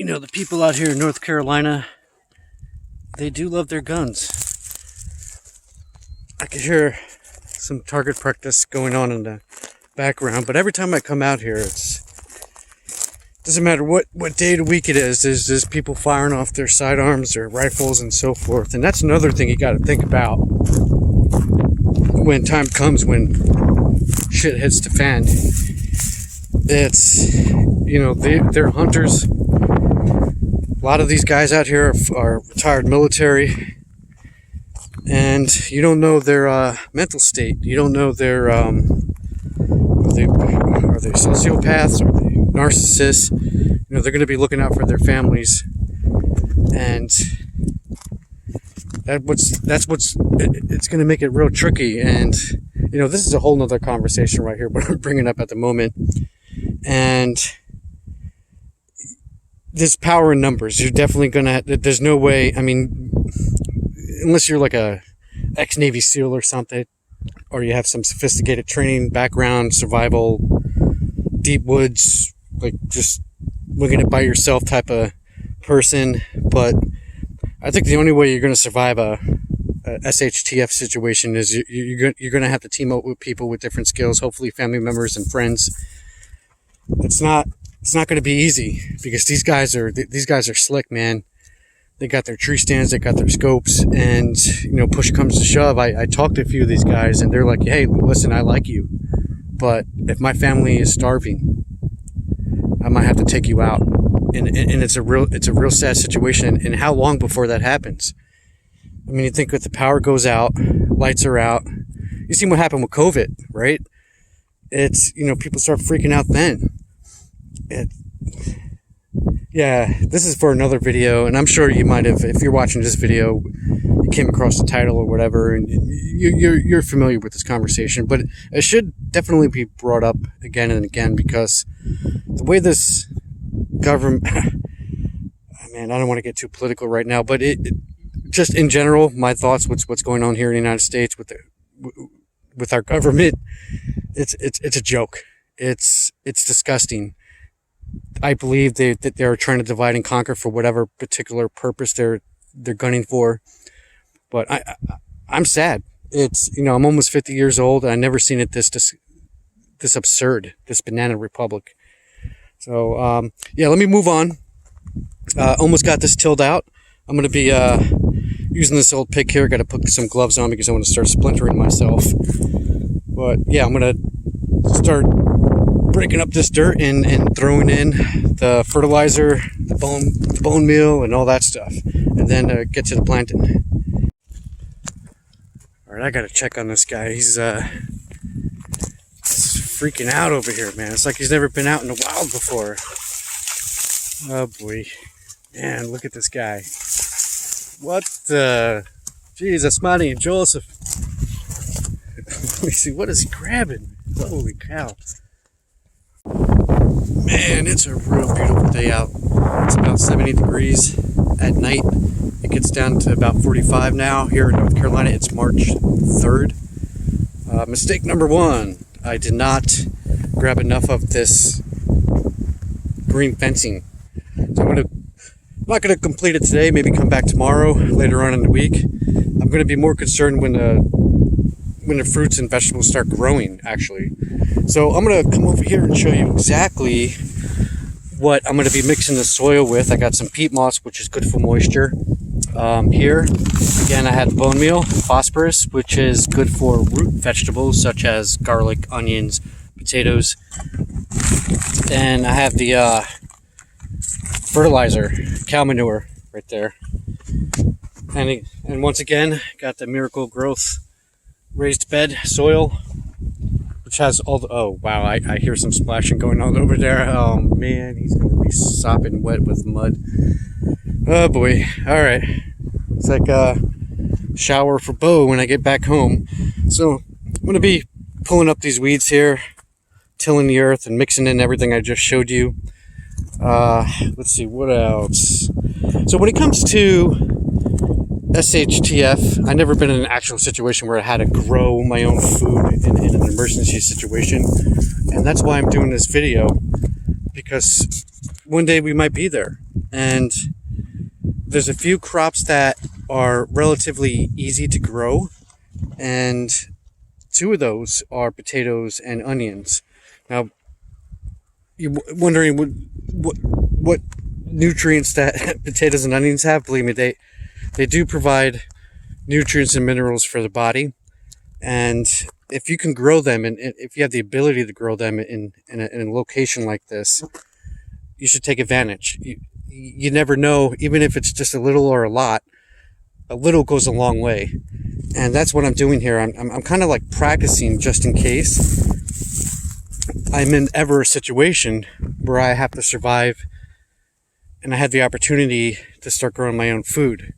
know, the people out here in North Carolina, they do love their guns. I could hear some target practice going on in the background, but every time I come out here, doesn't matter what day of the week it is, there's just people firing off their sidearms, their rifles, and so forth. And that's another thing you got to think about when time comes, when shit hits the fan. It's, you know, they're hunters. A lot of these guys out here are retired military, and you don't know their mental state. You don't know their are they sociopaths? Are they narcissists? You know, they're going to be looking out for their families, and it's going to make it real tricky. And you know, this is a whole nother conversation right here, but I'm bringing up at the moment. And there's power in numbers. You're definitely gonna. There's no way. I mean, unless you're like a ex-Navy SEAL or something, or you have some sophisticated training background, survival, deep woods, like just looking at by yourself type of person. But I think the only way you're going to survive a SHTF situation is you're going to have to team up with people with different skills, hopefully family members and friends. It's not going to be easy, because these guys are slick, man. They got their tree stands, they got their scopes, and you know, push comes to shove. I talked to a few of these guys, and they're like, "Hey, listen, I like you, but if my family is starving, I might have to take you out." And it's a real sad situation. And how long before that happens? I mean, you think if the power goes out, lights are out. You see what happened with COVID, right? It's, you know, people start freaking out then. Yeah, this is for another video, and I'm sure you might have, if you're watching this video, you came across the title or whatever, and you're familiar with this conversation, but it should definitely be brought up again and again, because the way this government, man, I don't want to get too political right now, but it just in general, my thoughts, what's going on here in the United States with our government, it's a joke. It's disgusting. I believe that they're trying to divide and conquer for whatever particular purpose they're gunning for. But I'm sad. It's, you know, I'm almost 50 years old, and I've never seen it this absurd, this banana republic. So yeah, let me move on. Almost got this tilled out. I'm going to be using this old pick here. Got to put some gloves on because I want to start splintering myself. But yeah, I'm going to start breaking up this dirt and throwing in the fertilizer, the bone meal, and all that stuff, and then get to the planting. All right, I got to check on this guy. He's freaking out over here, man. It's like he's never been out in the wild before. Oh boy, man, look at this guy. What the? Jesus, Monty and Joseph. Let me see, what is he grabbing? Holy cow. Man, it's a real beautiful day out. It's about 70 degrees at night. It gets down to about 45 now here in North Carolina. It's March 3rd. Mistake number one, I did not grab enough of this green fencing. So I'm not going to complete it today, maybe come back tomorrow, later on in the week. I'm going to be more concerned when the fruits and vegetables start growing, actually. So I'm going to come over here and show you exactly what I'm going to be mixing the soil with. I got some peat moss, which is good for moisture. Here, again, I had bone meal, phosphorus, which is good for root vegetables such as garlic, onions, potatoes. And I have the fertilizer, cow manure, right there. And once again, got the Miracle Growth raised bed soil, which has all the, oh wow, I hear some splashing going on over there. Oh man, he's gonna be sopping wet with mud. Oh boy. All right, looks like a shower for Bo when I get back home. So I'm gonna be pulling up these weeds here, tilling the earth and mixing in everything I just showed you. Let's see, what else? So when it comes to SHTF, I've never been in an actual situation where I had to grow my own food in an emergency situation, and that's why I'm doing this video, because one day we might be there. and there's a few crops that are relatively easy to grow, and two of those are potatoes and onions. Now, you're wondering what nutrients that potatoes and onions have. Believe me, they do provide nutrients and minerals for the body, and if you can grow them, and if you have the ability to grow them in a location like this, you should take advantage. You never know, even if it's just a little or a lot. A little goes a long way, and that's what I'm doing here. I'm kind of like practicing just in case I'm in ever a situation where I have to survive, and I had the opportunity to start growing my own food.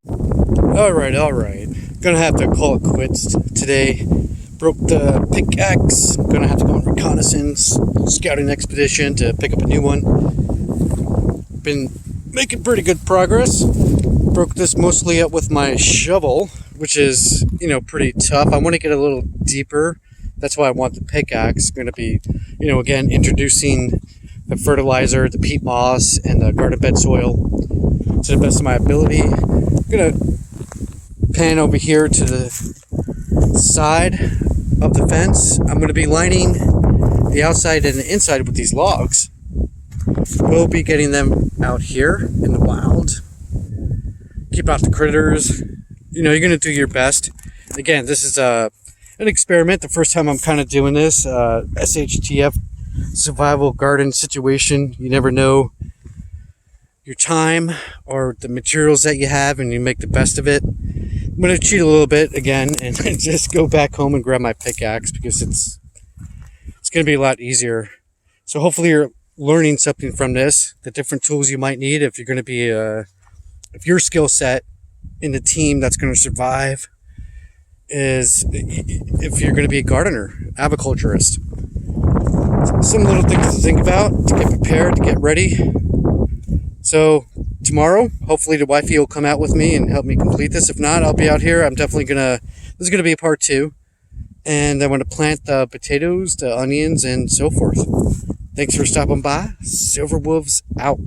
All right. Gonna have to call it quits today. Broke the pickaxe. Gonna have to go on reconnaissance, scouting expedition to pick up a new one. Been making pretty good progress. Broke this mostly up with my shovel, which is, pretty tough. I want to get a little deeper. That's why I want the pickaxe. Going to be, again, introducing the fertilizer, the peat moss, and the garden bed soil to the best of my ability. I'm going to pan over here to the side of the fence. I'm going to be lining the outside and the inside with these logs. We'll be getting them out here in the wild. Keep out the critters. You're going to do your best. Again, this is an experiment. The first time I'm kind of doing this. SHTF, survival garden situation. You never know your time or the materials that you have, and you make the best of it. I'm going to cheat a little bit again and just go back home and grab my pickaxe, because it's going to be a lot easier. So hopefully you're learning something from this, the different tools you might need if you're going to be if your skill set in the team that's going to survive is if you're going to be a gardener, aviculturist. Some little things to think about, to get prepared, to get ready. So tomorrow, hopefully the wifey will come out with me and help me complete this. If not, I'll be out here. I'm definitely this is going to be a part 2. And I want to plant the potatoes, the onions, and so forth. Thanks for stopping by. Silver Wolves out.